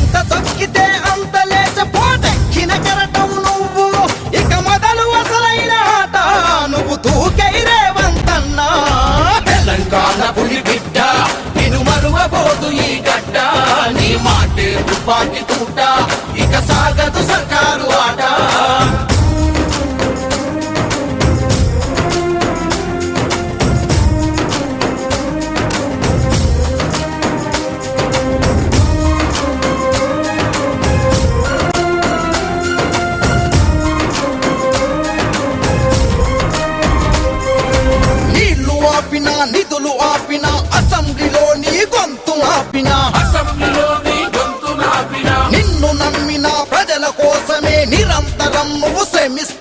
ఎంత తొక్కితే అంత లేచపోటెక్కిన కెరటం నువ్వు, ఇక మొదలు అసలైన ఆట నువ్వు తూకై రేవంతన్నా. తెలంగాణ పులి బిడ్డ నిన్ను మరువబోదు ఈ గడ్డ, నీ మాటే తుపాకి తూట, ఇక సాగదు సర్కారు ఆట. ఆపినా నిధులు ఆపినా అసెంబ్లీలో నీ గొంతు ఆపినా, నిన్ను నమ్మిన ప్రజల కోసమే నిరంతరం నువ్వు శ్రమిస్తా.